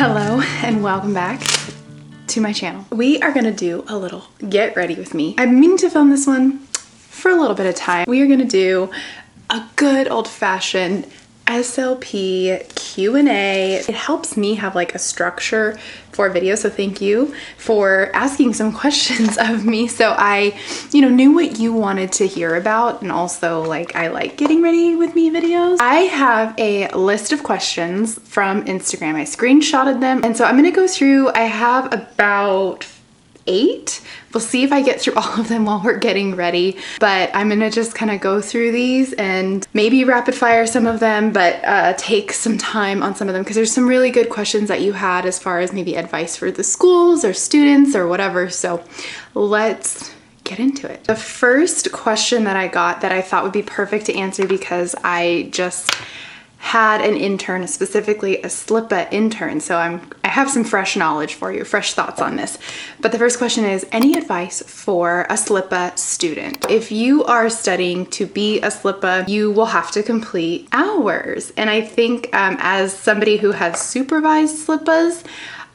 Hello and welcome back to my channel. We are gonna do a little get ready with me. I've been meaning to film this one for a little bit of time. We are gonna do a good old-fashioned SLP Q&A. It helps me have like a structure for video, so thank you for asking some questions of me. So I, knew what you wanted to hear about, and also like I like getting ready with me videos. I have a list of questions from Instagram. I screenshotted them, and so I'm gonna go through. I have about 8. We'll see if I get through all of them while we're getting ready, but I'm gonna just kind of go through these and maybe rapid fire some of them, but take some time on some of them because there's some really good questions that you had as far as maybe advice for the schools or students or whatever. So let's get into it. The first question that I got that I thought would be perfect to answer, because I just had an intern, specifically a Slipa intern, so I have some fresh knowledge for you, fresh thoughts on this. But the first question is, any advice for a Slipa student? If you are studying to be a Slipa, you will have to complete hours. And I think as somebody who has supervised Slipas,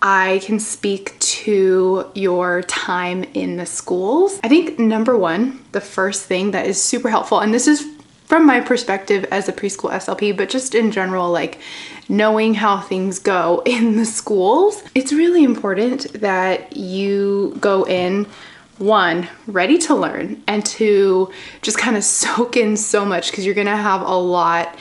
I can speak to your time in the schools. I think number one, the first thing that is super helpful, and this is from my perspective as a preschool SLP, but just in general, like knowing how things go in the schools, it's really important that you go in, one, ready to learn, and two, just kind of soak in so much, because you're gonna have a lot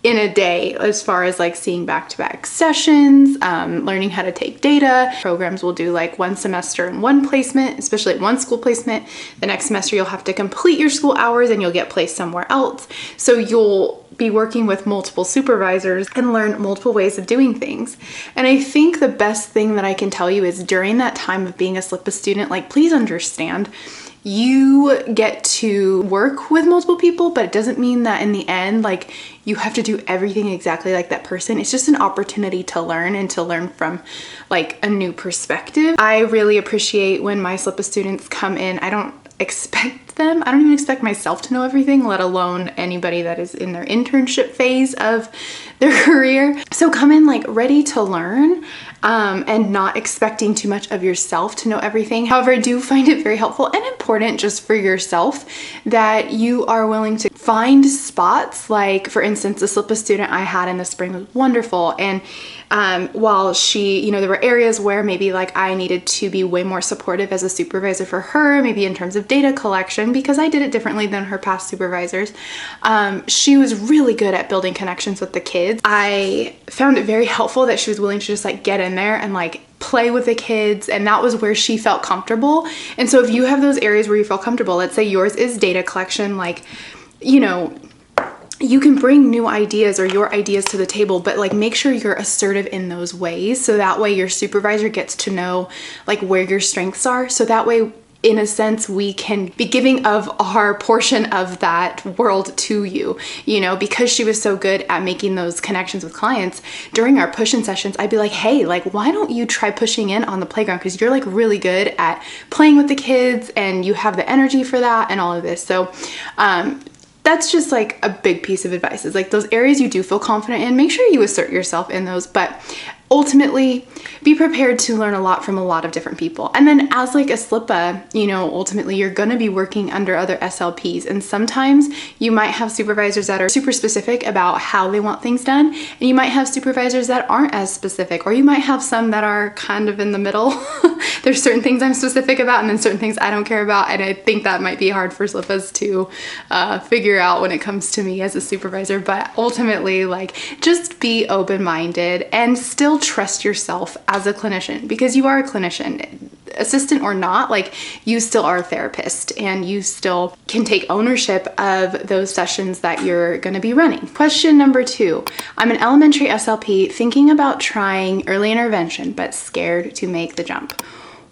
in a day as far as like seeing back-to-back sessions, learning how to take data. Programs will do like one semester and one placement, especially at one school placement. The next semester you'll have to complete your school hours and you'll get placed somewhere else. So you'll be working with multiple supervisors and learn multiple ways of doing things. And I think the best thing that I can tell you is during that time of being a Slipa student, like please understand, you get to work with multiple people, but it doesn't mean that in the end, like you have to do everything exactly like that person. It's just an opportunity to learn and to learn from like a new perspective. I really appreciate when my Slipa students come in. I don't expect them. I don't even expect myself to know everything, let alone anybody that is in their internship phase of their career. So come in like ready to learn and not expecting too much of yourself to know everything. However, I do find it very helpful and important just for yourself that you are willing to find spots. Like for instance, the Slipa student I had in the spring was wonderful, and while she, there were areas where maybe like I needed to be way more supportive as a supervisor for her, maybe in terms of data collection, because I did it differently than her past supervisors. She was really good at building connections with the kids. I found it very helpful that she was willing to just like get in there and like play with the kids, and that was where she felt comfortable. And so if you have those areas where you feel comfortable, let's say yours is data collection, like, you can bring new ideas or your ideas to the table, but like make sure you're assertive in those ways. So that way your supervisor gets to know like where your strengths are. So that way, in a sense, we can be giving of our portion of that world to you, because she was so good at making those connections with clients. During our push-in sessions, I'd be like, hey, like, why don't you try pushing in on the playground? Because you're like really good at playing with the kids and you have the energy for that and all of this. So, that's just like a big piece of advice, is like those areas you do feel confident in, make sure you assert yourself in those, but ultimately be prepared to learn a lot from a lot of different people. And then as like a Slipa, ultimately you're gonna be working under other SLPs, and sometimes you might have supervisors that are super specific about how they want things done, and you might have supervisors that aren't as specific, or you might have some that are kind of in the middle. There's certain things I'm specific about and then certain things I don't care about, and I think that might be hard for Slipas to figure out when it comes to me as a supervisor. But ultimately, like, just be open-minded and still trust yourself as a clinician, because you are a clinician, assistant or not, like you still are a therapist and you still can take ownership of those sessions that you're going to be running. Question number 2, I'm an elementary SLP thinking about trying early intervention, but scared to make the jump.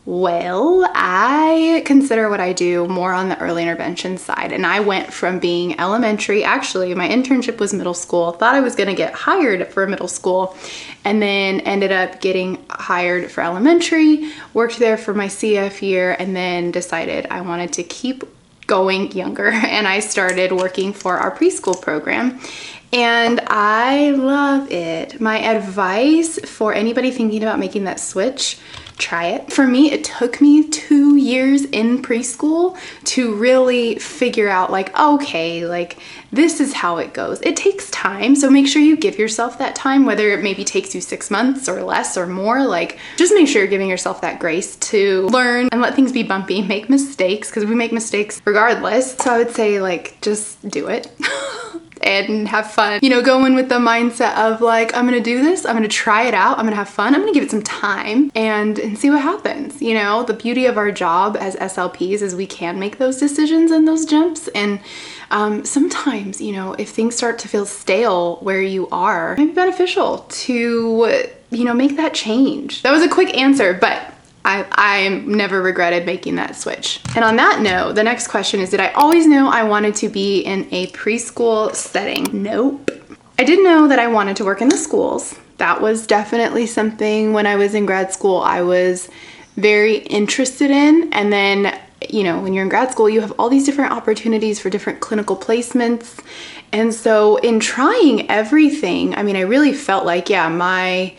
Well, I consider what I do more on the early intervention side, and I went from being elementary, actually my internship was middle school, thought I was going to get hired for middle school, and then ended up getting hired for elementary, worked there for my CF year, and then decided I wanted to keep going younger, and I started working for our preschool program. and I love it. My advice for anybody thinking about making that switch, try it. For me, it took me 2 years in preschool to really figure out like, okay, like this is how it goes. It takes time, so make sure you give yourself that time, whether it maybe takes you 6 months or less or more. Like, just make sure you're giving yourself that grace to learn and let things be bumpy, make mistakes, because we make mistakes regardless. So I would say like, just do it. And have fun. You know, go in with the mindset of like, I'm gonna do this, I'm gonna try it out, I'm gonna have fun, I'm gonna give it some time and see what happens. You know, the beauty of our job as SLPs is we can make those decisions and those jumps. And sometimes, you know, if things start to feel stale where you are, it might be beneficial to, you know, make that change. That was a quick answer, but I never regretted making that switch. And on that note, the next question is, did I always know I wanted to be in a preschool setting? Nope. I did know that I wanted to work in the schools. That was definitely something when I was in grad school I was very interested in. And then, you know, when you're in grad school, you have all these different opportunities for different clinical placements. And so in trying everything, I mean, I really felt like, yeah, my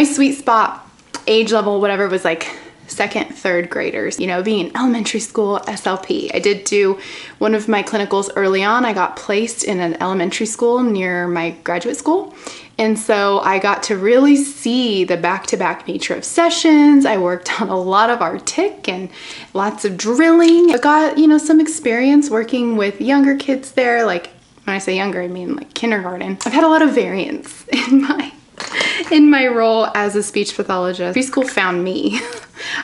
sweet spot, age level, whatever, was like 2nd, 3rd graders, you know, being in elementary school SLP. I did do one of my clinicals early on. I got placed in an elementary school near my graduate school. And so I got to really see the back-to-back nature of sessions. I worked on a lot of RTIC and lots of drilling. I got, you know, some experience working with younger kids there. Like, when I say younger, I mean like kindergarten. I've had a lot of variance in my role as a speech pathologist. Preschool found me.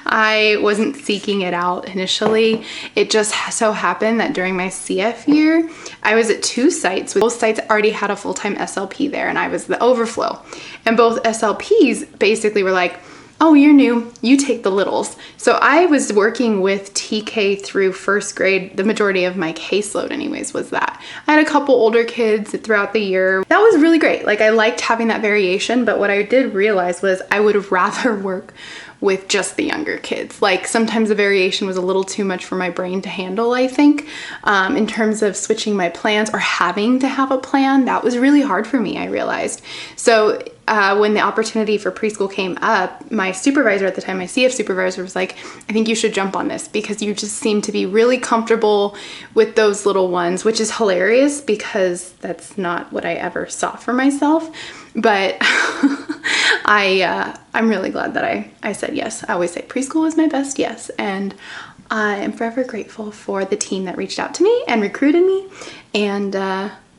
I wasn't seeking it out initially. It just so happened that during my CF year, I was at 2 sites. Both sites already had a full-time SLP there, and I was the overflow. And both SLPs basically were like, oh, you're new, you take the littles. So I was working with TK through 1st grade. The majority of my caseload anyways was that. I had a couple older kids throughout the year. That was really great. Like, I liked having that variation, but what I did realize was I would rather work with just the younger kids. Like, sometimes the variation was a little too much for my brain to handle, I think. In terms of switching my plans or having to have a plan, that was really hard for me, I realized. So when the opportunity for preschool came up, my supervisor at the time, my CF supervisor, was like, I think you should jump on this because you just seem to be really comfortable with those little ones, which is hilarious because that's not what I ever saw for myself. But I'm really glad that I said yes. I always say preschool is my best yes. And I am forever grateful for the team that reached out to me and recruited me. And,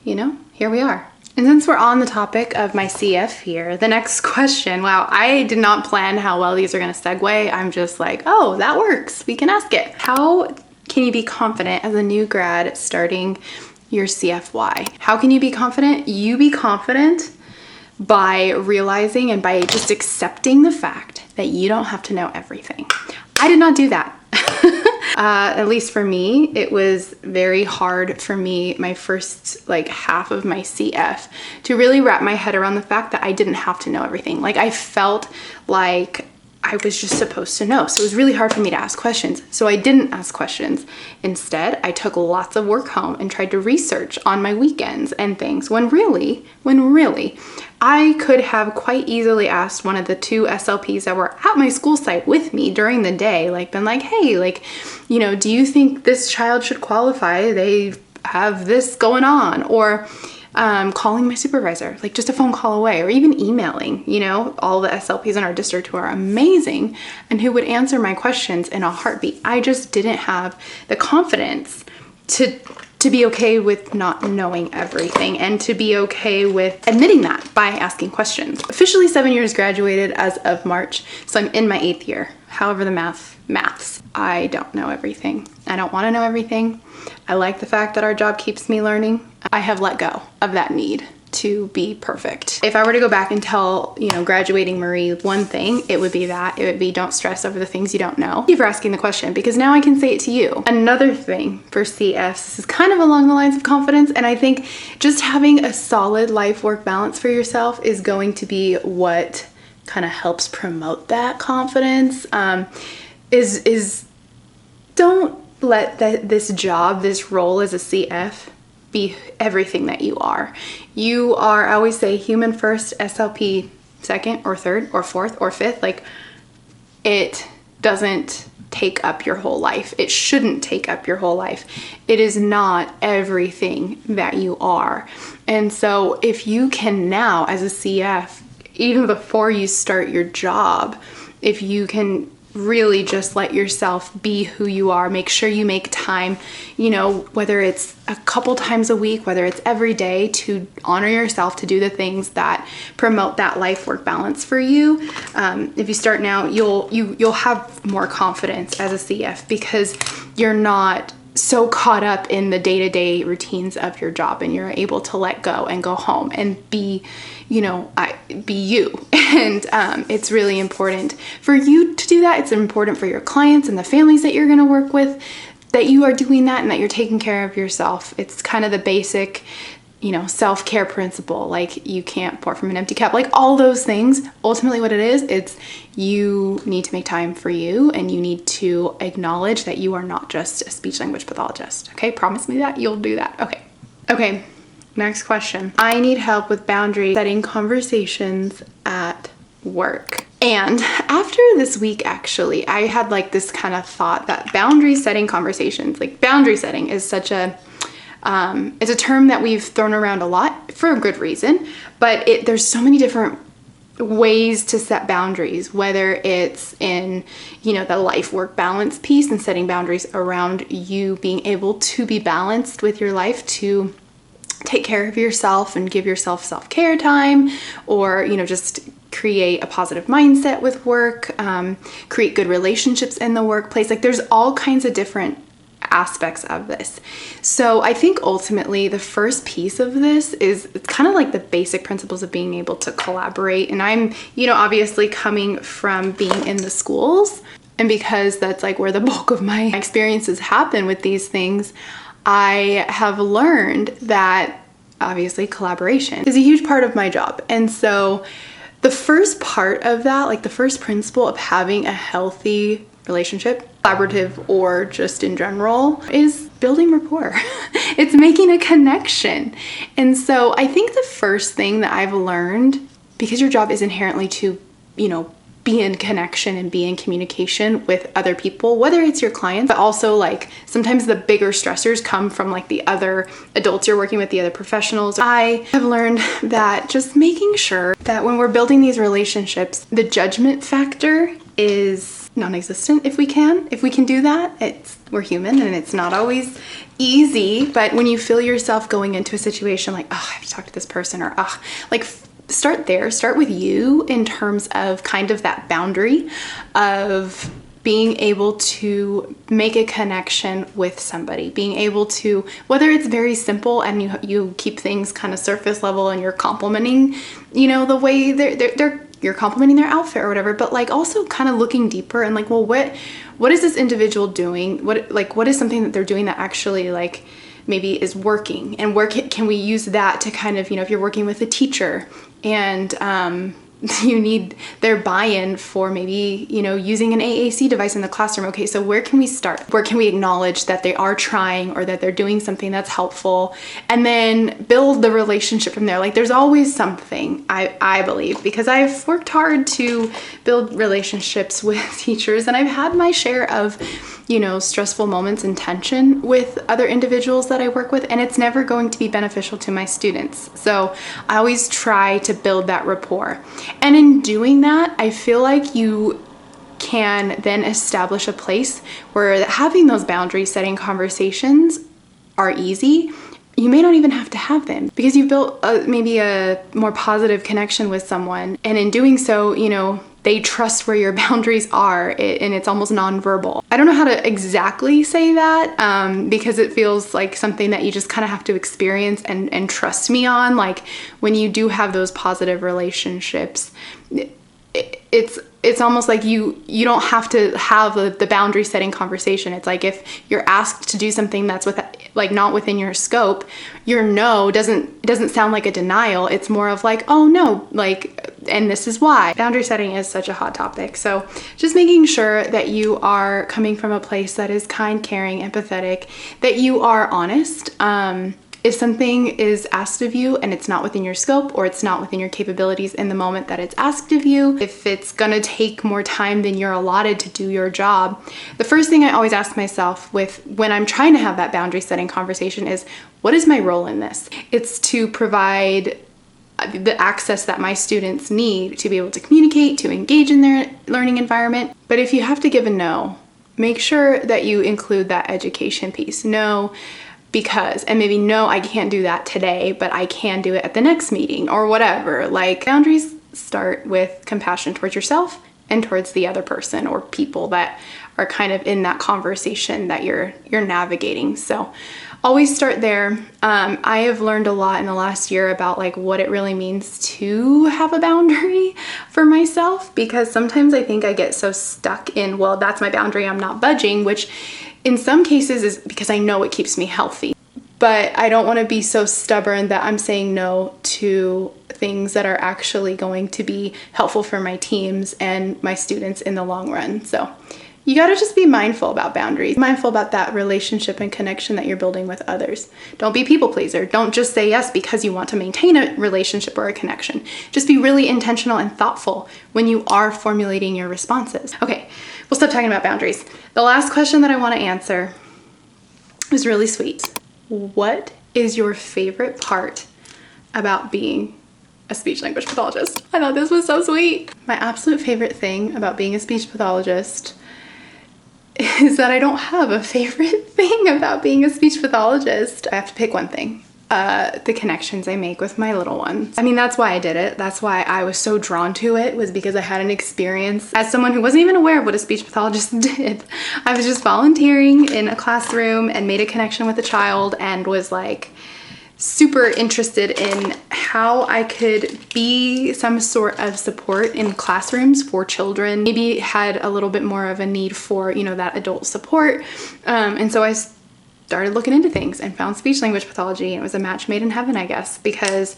you know, here we are. And since we're on the topic of my CF here, the next question, wow, I did not plan how well these are going to segue. I'm just like, oh, that works. We can ask it. How can you be confident as a new grad starting your CFY? How can you be confident? You be confident by realizing and by just accepting the fact that you don't have to know everything. I did not do that. At least for me, it was very hard for me, my first like half of my CF, to really wrap my head around the fact that I didn't have to know everything. Like, I felt like I was just supposed to know. So it was really hard for me to ask questions. So I didn't ask questions. Instead, I took lots of work home and tried to research on my weekends and things, when really, I could have quite easily asked one of the 2 SLPs that were at my school site with me during the day, like, been like, hey, like, you know, do you think this child should qualify? They have this going on. Or calling my supervisor, like just a phone call away, or even emailing, you know, all the SLPs in our district who are amazing and who would answer my questions in a heartbeat. I just didn't have the confidence to be okay with not knowing everything and to be okay with admitting that by asking questions. Officially 7 years graduated as of March, so I'm in my 8th year. However the maths, I don't know everything. I don't want to know everything. I like the fact that our job keeps me learning. I have let go of that need to be perfect. If I were to go back and tell, you know, graduating Marie one thing, it would be that. It would be, don't stress over the things you don't know. Thank you for asking the question, because now I can say it to you. Another thing for CFs, this is kind of along the lines of confidence, and I think just having a solid life-work balance for yourself is going to be what kind of helps promote that confidence. Is don't let this job, this role as a CF, be everything that you are. You are, I always say, human first, SLP second or third or fourth or fifth. Like, it doesn't take up your whole life. It shouldn't take up your whole life. It is not everything that you are. And so if you can now, as a CF, even before you start your job, if you can really just let yourself be who you are, make sure you make time, you know, whether it's a couple times a week, whether it's every day, to honor yourself, to do the things that promote that life-work balance for you. If you start now, you'll have more confidence as a CF because you're not so caught up in the day-to-day routines of your job, and you're able to let go and go home and be, you know, be you. And it's really important for you to do that. It's important for your clients and the families that you're going to work with, that you are doing that and that you're taking care of yourself. It's kind of the basic, you know, self-care principle. Like, you can't pour from an empty cup, like all those things. Ultimately what it is, it's you need to make time for you, and you need to acknowledge that you are not just a speech language pathologist. Okay, promise me that you'll do that. Okay, next question. I need help with boundary setting conversations at work. And after this week, actually, I had like this kind of thought that boundary setting conversations, like boundary setting is such a it's a term that we've thrown around a lot for a good reason, but there's so many different ways to set boundaries, whether it's in, you know, the life-work balance piece and setting boundaries around you being able to be balanced with your life, to take care of yourself and give yourself self-care time, or, you know, just create a positive mindset with work, create good relationships in the workplace. Like, there's all kinds of different aspects of this. So I think ultimately the first piece of this is, it's kind of like the basic principles of being able to collaborate. And I'm, you know, obviously coming from being in the schools, and because that's like where the bulk of my experiences happen with these things, I have learned that obviously collaboration is a huge part of my job. And so the first part of that, like the first principle of having a healthy relationship, collaborative or just in general, is building rapport. It's making a connection. And so I think the first thing that I've learned, because your job is inherently to, you know, be in connection and be in communication with other people, whether it's your clients, but also like sometimes the bigger stressors come from like the other adults you're working with, the other professionals. I have learned that just making sure that when we're building these relationships, the judgment factor is non-existent if we can do that. We're human and it's not always easy, but when you feel yourself going into a situation like, oh, I have to talk to this person, or like, start there. Start with you in terms of kind of that boundary of being able to make a connection with somebody, being able to, whether it's very simple and you keep things kind of surface level and you're complimenting, you know, the way you're complimenting their outfit or whatever, but like also kind of looking deeper and like, well, what is this individual doing? What is something that they're doing that actually like maybe is working, and where can we use that to kind of, you know, if you're working with a teacher and you need their buy-in for maybe, you know, using an AAC device in the classroom. Okay, so where can we start? Where can we acknowledge that they are trying or that they're doing something that's helpful, and then build the relationship from there? Like, there's always something, I believe, because I've worked hard to build relationships with teachers, and I've had my share of, you know, stressful moments and tension with other individuals that I work with, and it's never going to be beneficial to my students. So I always try to build that rapport. And in doing that, I feel like you can then establish a place where having those boundary setting conversations are easy. You may not even have to have them because you've built maybe a more positive connection with someone. And in doing so, you know, they trust where your boundaries are, and it's almost nonverbal. I don't know how to exactly say that because it feels like something that you just kind of have to experience and trust me on. Like, when you do have those positive relationships, it's almost like you don't have to have the boundary setting conversation. It's like if you're asked to do something that's not within your scope, your no doesn't sound like a denial. It's more of like, oh no, like, and this is why. Boundary setting is such a hot topic. So just making sure that you are coming from a place that is kind, caring, empathetic, that you are honest, If something is asked of you and it's not within your scope or it's not within your capabilities in the moment that it's asked of you, if it's gonna take more time than you're allotted to do your job, the first thing I always ask myself when I'm trying to have that boundary setting conversation is, what is my role in this? It's to provide the access that my students need to be able to communicate, to engage in their learning environment. But if you have to give a no, make sure that you include that education piece. No, because, and maybe no, I can't do that today, but I can do it at the next meeting or whatever. Like, boundaries start with compassion towards yourself and towards the other person or people that are kind of in that conversation that you're navigating. So always start there. I have learned a lot in the last year about like what it really means to have a boundary for myself, because sometimes I think I get so stuck in, well, that's my boundary, I'm not budging, which in some cases is because I know it keeps me healthy. But I don't want to be so stubborn that I'm saying no to things that are actually going to be helpful for my teams and my students in the long run. So you got to just be mindful about boundaries, mindful about that relationship and connection that you're building with others. Don't be a people pleaser. Don't just say yes because you want to maintain a relationship or a connection. Just be really intentional and thoughtful when you are formulating your responses. Okay, we'll stop talking about boundaries. The last question that I want to answer is really sweet. What is your favorite part about being a speech language pathologist? I thought this was so sweet. My absolute favorite thing about being a speech pathologist is that I don't have a favorite thing about being a speech pathologist. I have to pick one thing. The connections I make with my little ones. I mean, that's why I did it. That's why I was so drawn to it, was because I had an experience as someone who wasn't even aware of what a speech pathologist did. I was just volunteering in a classroom and made a connection with a child and was like super interested in how I could be some sort of support in classrooms for children. Maybe had a little bit more of a need for, you know, that adult support. And so I started looking into things and found speech language pathology, and it was a match made in heaven, I guess, because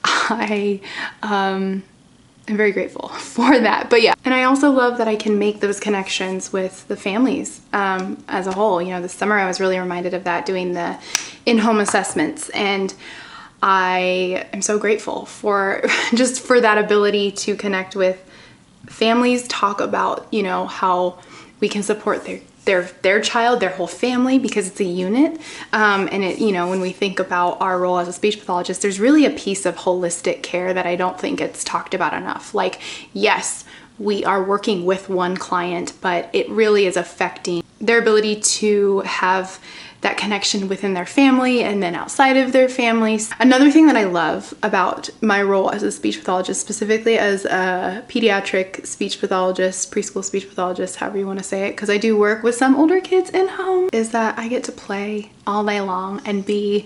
I am very grateful for that. But yeah, and I also love that I can make those connections with the families as a whole. You know, this summer I was really reminded of that doing the in-home assessments, and I am so grateful for just for that ability to connect with families, talk about, you know, how we can support their child, their whole family, because it's a unit. And it, you know, when we think about our role as a speech pathologist, there's really a piece of holistic care that I don't think gets talked about enough. Like, yes, we are working with one client, but it really is affecting their ability to have that connection within their family and then outside of their families. Another thing that I love about my role as a speech pathologist, specifically as a pediatric speech pathologist, preschool speech pathologist, however you want to say it, because I do work with some older kids in home, is that I get to play all day long and be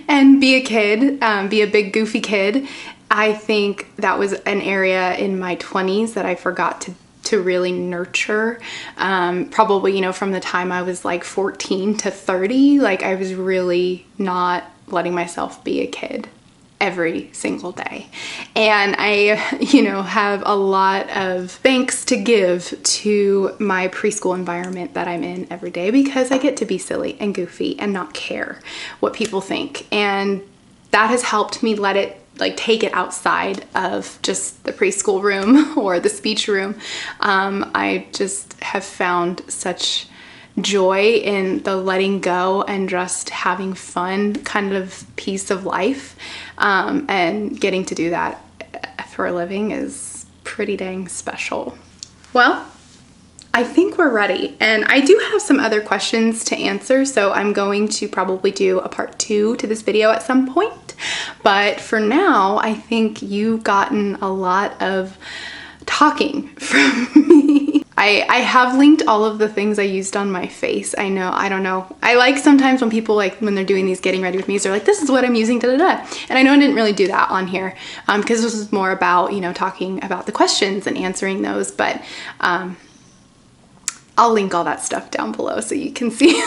a kid, be a big goofy kid. I think that was an area in my 20s that I forgot to really nurture. Probably, you know, from the time I was like 14 to 30, like I was really not letting myself be a kid every single day. And I, you know, have a lot of thanks to give to my preschool environment that I'm in every day, because I get to be silly and goofy and not care what people think. And that has helped me take it outside of just the preschool room or the speech room. I just have found such joy in the letting go and just having fun kind of piece of life. And getting to do that for a living is pretty dang special. Well, I think we're ready, and I do have some other questions to answer, so I'm going to probably do a part 2 to this video at some point. But for now, I think you've gotten a lot of talking from me. I have linked all of the things I used on my face. I don't know. I like sometimes when people, like when they're doing these getting ready with me, they're like, this is what I'm using, da da da. And I know I didn't really do that on here because this was more about, you know, talking about the questions and answering those. But I'll link all that stuff down below so you can see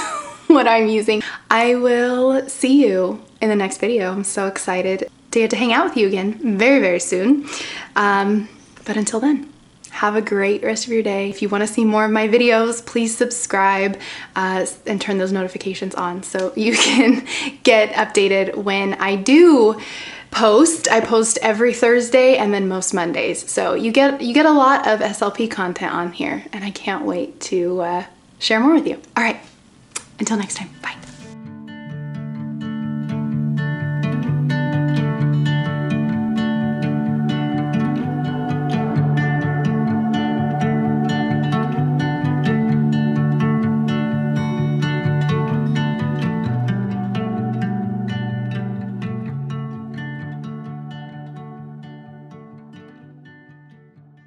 what I'm using. I will see you in the next video. I'm so excited to get to hang out with you again very, very soon. But until then, Have a great rest of your day. If you want to see more of my videos, please subscribe and turn those notifications on so you can get updated when I do post. I post every Thursday and then most Mondays. So you get a lot of SLP content on here, and I can't wait to share more with you. All right, until next time.